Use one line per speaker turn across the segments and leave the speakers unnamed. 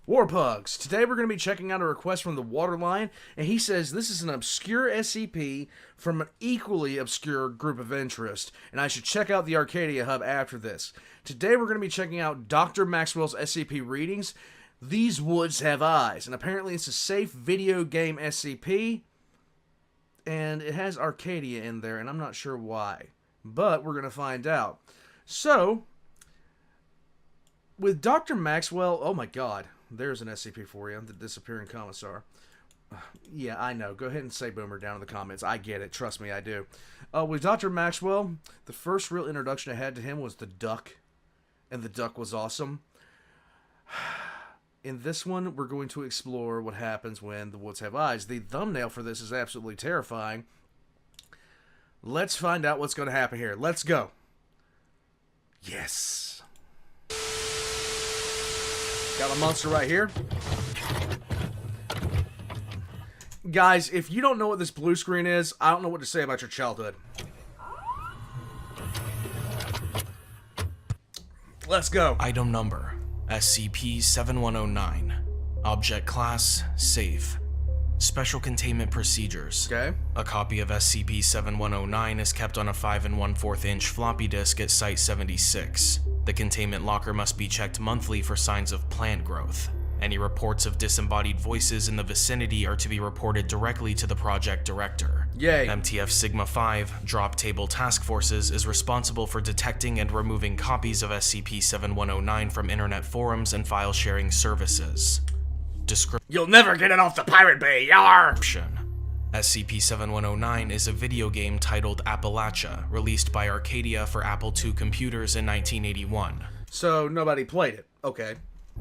Warpugs. Today we're going to be checking out a request from the Waterline, and he says this is an obscure SCP from an equally obscure group of interest, and I should check out the Arcadia Hub after this. Today we're going to be checking out Dr. Maxwell's SCP readings, These Woods Have Eyes, and apparently it's a safe video game SCP, and it has Arcadia in there, and I'm not sure why, but we're going to find out. So, with Dr. Maxwell, oh my god, there's an SCP for you, the Disappearing Commissar. Yeah, I know. Go ahead and say boomer down in the comments. I get it. Trust me, I do. With Dr. Maxwell, the first real introduction I had to him was the duck, and the duck was awesome. In this one, we're going to explore what happens when the woods have eyes. The thumbnail for this is absolutely terrifying. Let's find out what's going to happen here. Let's go. Yes. Got a monster right here. Guys, if you don't know what this blue screen is, I don't know what to say about your childhood. Let's go.
Item number, SCP-7109. Object class, safe. Special containment procedures.
Okay.
A copy of SCP-7109 is kept on a 5 1/4 inch floppy disk at Site-76. The containment locker must be checked monthly for signs of plant growth. Any reports of disembodied voices in the vicinity are to be reported directly to the project director.
Yay.
MTF Sigma-5, Drop Table Task Forces, is responsible for detecting and removing copies of SCP-7109 from internet forums and file-sharing services.
You'll never get it off the Pirate Bay, yar!
SCP-7109 is a video game titled Appalachia, released by Arcadia for Apple II computers in 1981.
So, nobody played it. Okay.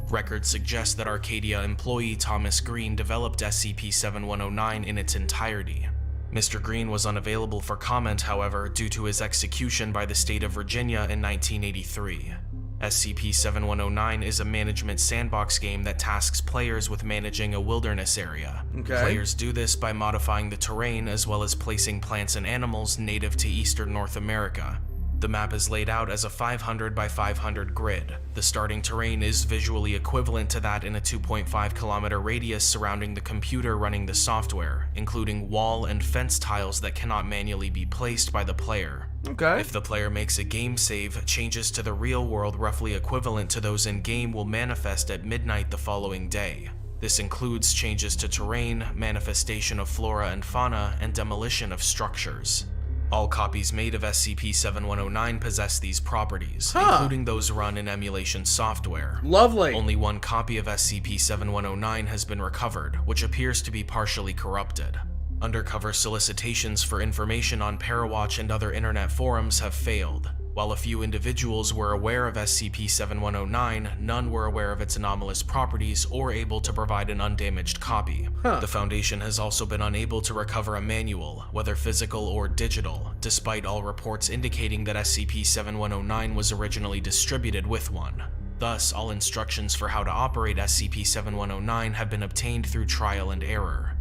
Records suggest that Arcadia employee Thomas Green developed SCP-7109 in its entirety. Mr. Green was unavailable for comment, however, due to his execution by the state of Virginia in 1983. SCP-7109 is a management sandbox game that tasks players with managing a wilderness area.
Okay.
Players do this by modifying the terrain as well as placing plants and animals native to eastern North America. The map is laid out as a 500 by 500 grid. The starting terrain is visually equivalent to that in a 2.5-kilometer radius surrounding the computer running the software, including wall and fence tiles that cannot manually be placed by the player.
Okay.
If the player makes a game save, changes to the real world roughly equivalent to those in-game will manifest at midnight the following day. This includes changes to terrain, manifestation of flora and fauna, and demolition of structures. All copies made of SCP-7109 possess these properties, including those run in emulation software.
Lovely.
Only one copy of SCP-7109 has been recovered, which appears to be partially corrupted. Undercover solicitations for information on Parawatch and other internet forums have failed. While a few individuals were aware of SCP-7109, none were aware of its anomalous properties or able to provide an undamaged copy. The Foundation has also been unable to recover a manual, whether physical or digital, despite all reports indicating that SCP-7109 was originally distributed with one. Thus, all instructions for how to operate SCP-7109 have been obtained through trial and error.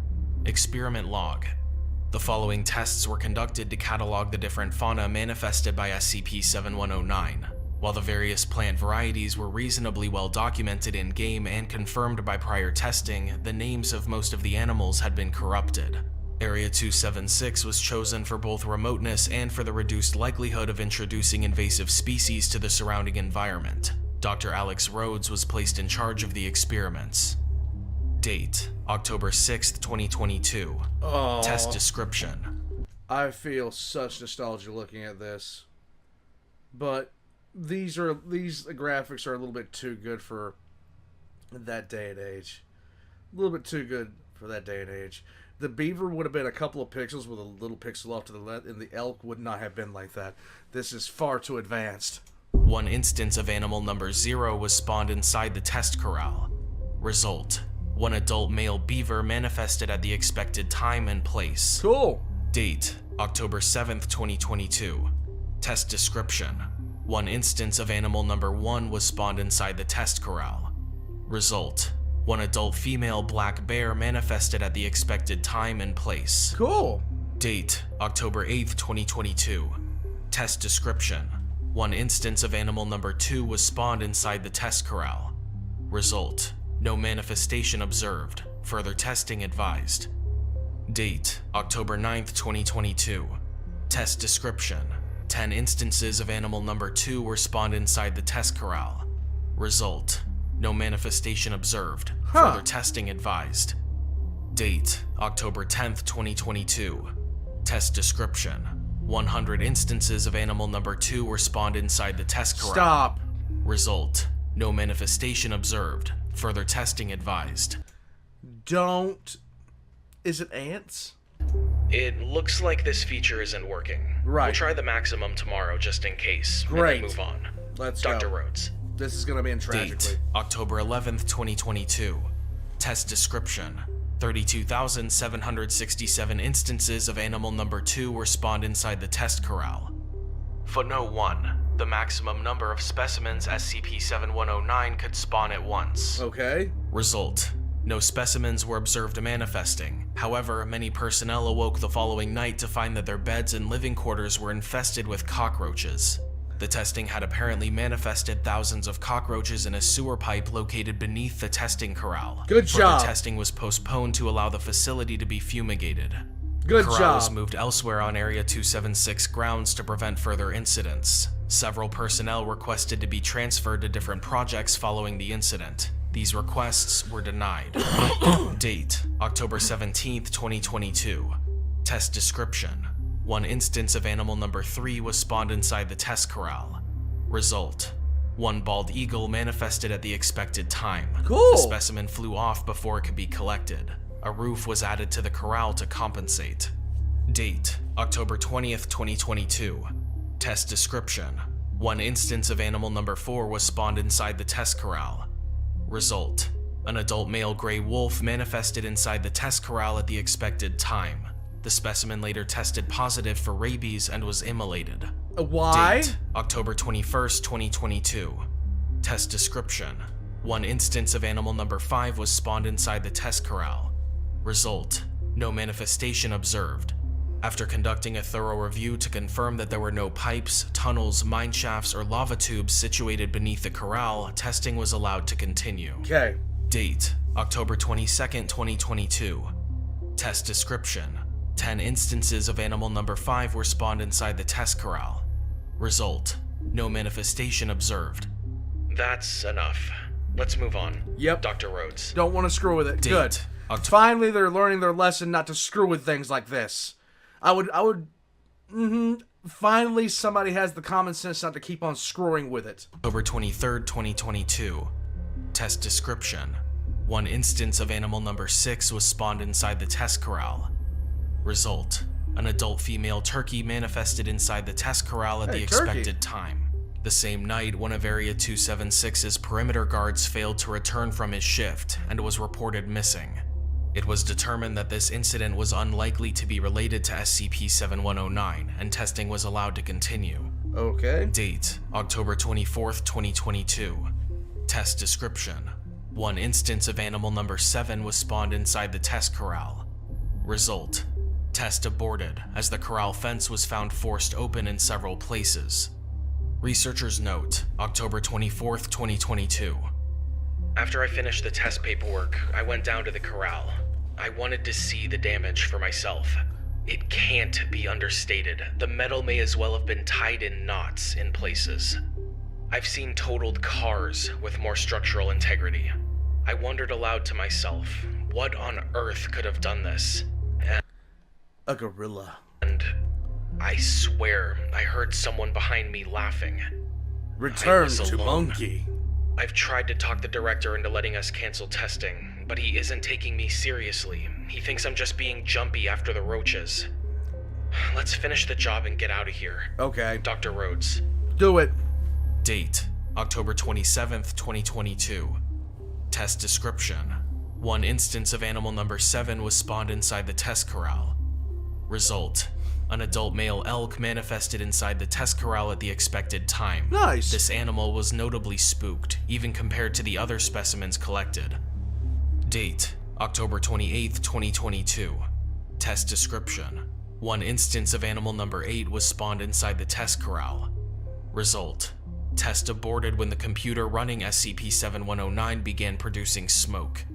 Experiment log. The following tests were conducted to catalog the different fauna manifested by SCP-7109. While the various plant varieties were reasonably well documented in-game and confirmed by prior testing, the names of most of the animals had been corrupted. Area 276 was chosen for both remoteness and for the reduced likelihood of introducing invasive species to the surrounding environment. Dr. Alex Rhodes was placed in charge of the experiments. Date: October 6th, 2022.
Oh,
Test description.
I feel such nostalgia looking at this. But these graphics are a little bit too good for that day and age. A little bit too good for that day and age. The beaver would have been a couple of pixels with a little pixel off to the left, and the elk would not have been like that. This is far too advanced.
One instance of animal number 0 was spawned inside the test corral. Result: one adult male beaver manifested at the expected time and place.
Cool.
Date: October 7th, 2022. Test description: one instance of animal number 1 was spawned inside the test corral. Result: one adult female black bear manifested at the expected time and place.
Cool.
Date: October 8th, 2022. Test description: one instance of animal number 2 was spawned inside the test corral. Result: No manifestation observed. Further testing advised. Date: October 9th, 2022. Test description: 10 instances of animal number 2 were spawned inside the test corral. Result: no manifestation observed. Further testing advised. Date: October 10th, 2022. Test description: 100 instances of animal number 2 were spawned inside the test corral.
Stop.
Result: no manifestation observed. Further testing advised.
Don't. Is it ants?
It looks like this feature isn't working.
Right.
We'll try the maximum tomorrow just in case.
Great.
And then move on.
Let's
Dr.
go.
Rhodes.
This is gonna be in tragically.
Date: October 11th, 2022. Test description: 32,767 instances of animal number 2 were spawned inside the test corral. Footnote 1. The maximum number of specimens SCP-7109 could spawn at once.
Okay.
Result: no specimens were observed manifesting. However, many personnel awoke the following night to find that their beds and living quarters were infested with cockroaches. The testing had apparently manifested thousands of cockroaches in a sewer pipe located beneath the testing corral.
Good job.
Further testing was postponed to allow the facility to be fumigated.
Good
The corral
job.
was moved elsewhere on Area 276 grounds to prevent further incidents. Several personnel requested to be transferred to different projects following the incident. These requests were denied. Date: October 17th, 2022. Test description: 1 instance of animal number 3 was spawned inside the test corral. Result: 1 bald eagle manifested at the expected time.
Cool.
The specimen flew off before it could be collected. A roof was added to the corral to compensate. Date: October 20th, 2022. Test description: 1 instance of animal number 4 was spawned inside the test corral. Result: an adult male gray wolf manifested inside the test corral at the expected time. The specimen later tested positive for rabies and was immolated.
Why?
Date: October 21st, 2022. Test description: 1 instance of animal number 5 was spawned inside the test corral. Result: no manifestation observed. After conducting a thorough review to confirm that there were no pipes, tunnels, mine shafts, or lava tubes situated beneath the corral, testing was allowed to continue.
Okay.
Date: October 22nd, 2022. Test description: 10 instances of animal number 5 were spawned inside the test corral. Result: no manifestation observed. That's enough. Let's move on.
Yep.
Dr. Rhodes.
Don't want to screw with it.
Date:
Good. Finally, they're learning their lesson not to screw with things like this. Finally, somebody has the common sense not to keep on screwing with it.
October 23rd, 2022. Test description: 1 instance of animal number 6 was spawned inside the test corral. Result: an adult female turkey manifested inside the test corral at the expected time. The same night, one of Area 276's perimeter guards failed to return from his shift and was reported missing. It was determined that this incident was unlikely to be related to SCP-7109, and testing was allowed to continue.
Okay.
Date: October 24th, 2022. Test description: 1 instance of animal number 7 was spawned inside the test corral. Result: test aborted, as the corral fence was found forced open in several places. Researcher's note: October 24th, 2022. After I finished the test paperwork, I went down to the corral. I wanted to see the damage for myself. It can't be understated. The metal may as well have been tied in knots in places. I've seen totaled cars with more structural integrity. I wondered aloud to myself, what on earth could have done this?
A gorilla.
And I swear I heard someone behind me laughing.
Return
was
to
alone.
monkey.
I've tried to talk the director into letting us cancel testing, but he isn't taking me seriously. He thinks I'm just being jumpy after the roaches. Let's finish the job and get out of here.
Okay.
Dr. Rhodes.
Do it.
Date: October 27th, 2022. Test description: 1 instance of animal number 7 was spawned inside the test corral. Result: an adult male elk manifested inside the test corral at the expected time.
Nice.
This animal was notably spooked, even compared to the other specimens collected. Date: October 28th, 2022. Test description: 1 instance of animal number 8 was spawned inside the test corral. Result: test aborted when the computer running SCP-7109 began producing smoke.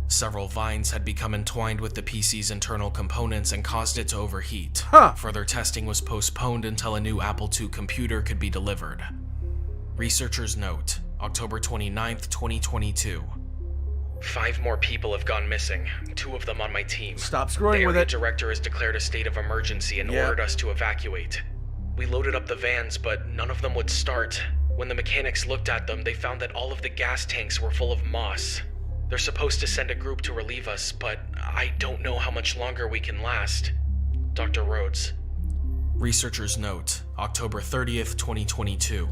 Several vines had become entwined with the PC's internal components and caused it to overheat. Further testing was postponed until a new Apple II computer could be delivered. Researchers note, October 29, 2022. 5 more people have gone missing, 2 of them on my team.
Stop screwing with it.
The area director has declared a state of emergency and ordered us to evacuate. We loaded up the vans, but none of them would start. When the mechanics looked at them, they found that all of the gas tanks were full of moss. They're supposed to send a group to relieve us, but I don't know how much longer we can last. Dr. Rhodes. Researchers note, October 30th, 2022.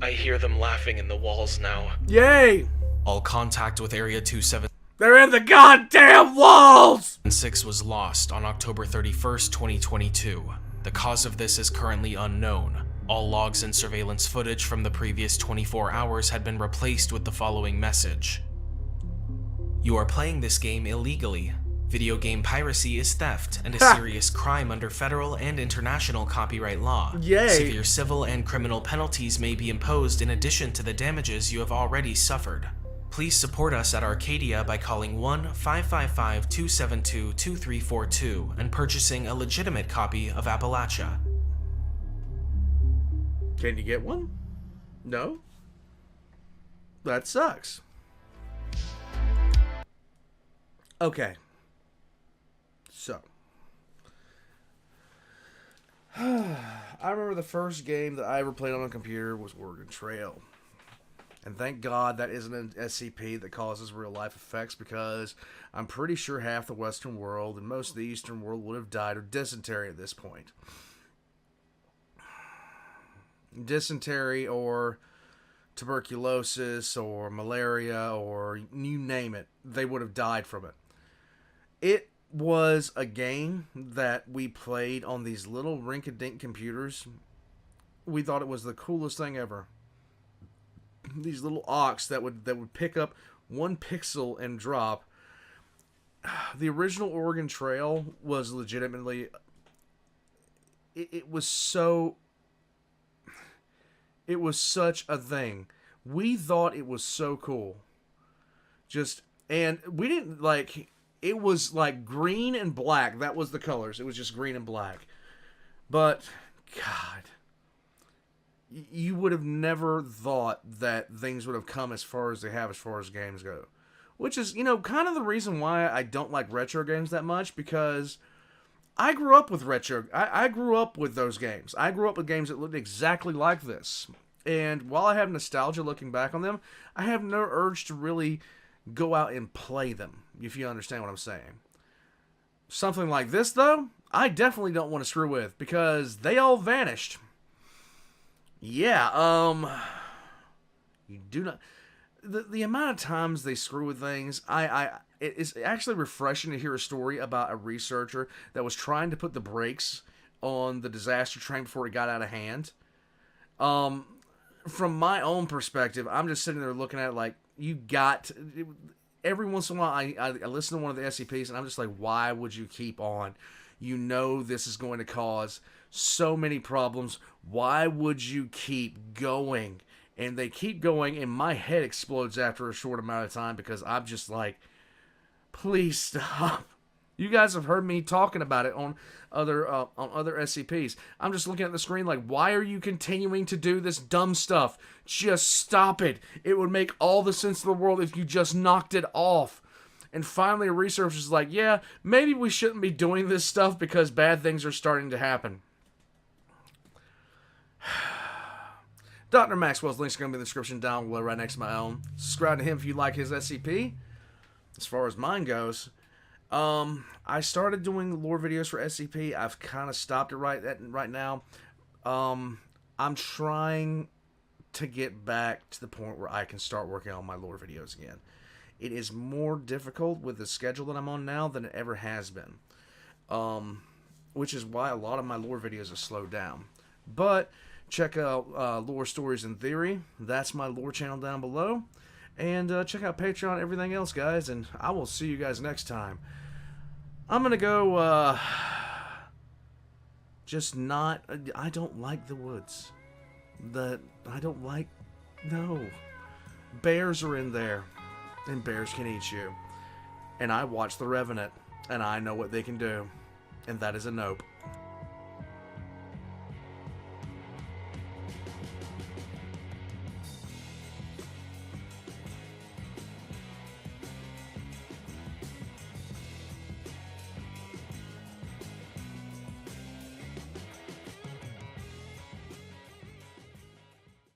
I hear them laughing in the walls now.
Yay!
All contact with Area 27.
They're in the goddamn walls!
6 was lost on October 31st, 2022. The cause of this is currently unknown. All logs and surveillance footage from the previous 24 hours had been replaced with the following message. You are playing this game illegally. Video game piracy is theft and a serious crime under federal and international copyright law.
Yay.
Severe civil and criminal penalties may be imposed in addition to the damages you have already suffered. Please support us at Arcadia by calling 1-555-272-2342 and purchasing a legitimate copy of Appalachia.
Can you get one? No? That sucks. Okay. So. I remember the first game that I ever played on a computer was Oregon Trail. And thank God that isn't an SCP that causes real life effects, because I'm pretty sure half the Western world and most of the Eastern world would have died of dysentery at this point. Dysentery or tuberculosis or malaria or you name it, they would have died from it. It was a game that we played on these little rink-a-dink computers. We thought it was the coolest thing ever. These little ox that would pick up 1 pixel and drop. The original Oregon Trail was legitimately... It was so... It was such a thing. We thought it was so cool. And we didn't like... It was like green and black. That was the colors. It was just green and black. But, God... You would have never thought that things would have come as far as they have as far as games go. Which is, kind of the reason why I don't like retro games that much, because I grew up with retro. I grew up with those games. I grew up with games that looked exactly like this. And while I have nostalgia looking back on them, I have no urge to really go out and play them, if you understand what I'm saying. Something like this, though, I definitely don't want to screw with, because they all vanished. Yeah, you do not... The amount of times they screw with things, it's actually refreshing to hear a story about a researcher that was trying to put the brakes on the disaster train before it got out of hand. From my own perspective, I'm just sitting there looking at it like, every once in a while, I listen to one of the SCPs, and I'm just like, why would you keep on? You know this is going to cause so many problems. Why would you keep going? And they keep going, and my head explodes after a short amount of time, because I'm just like, please stop. You guys have heard me talking about it on other SCPs. I'm just looking at the screen like, why are you continuing to do this dumb stuff? Just stop it. It would make all the sense in the world if you just knocked it off. And finally, a researcher's like, yeah, maybe we shouldn't be doing this stuff because bad things are starting to happen. Dr. Maxwell's links are going to be in the description down below right next to my own. Subscribe to him if you like his SCP. As far as mine goes, I started doing lore videos for SCP. I've kind of stopped it right now. I'm trying to get back to the point where I can start working on my lore videos again. It is more difficult with the schedule that I'm on now than it ever has been. Which is why a lot of my lore videos have slowed down. But check out Lore Stories in Theory. That's my lore channel down below. And check out Patreon and everything else, guys. And I will see you guys next time. I'm going to go... I don't like the woods. I don't like... No. Bears are in there. And bears can eat you. And I watched The Revenant. And I know what they can do. And that is a nope.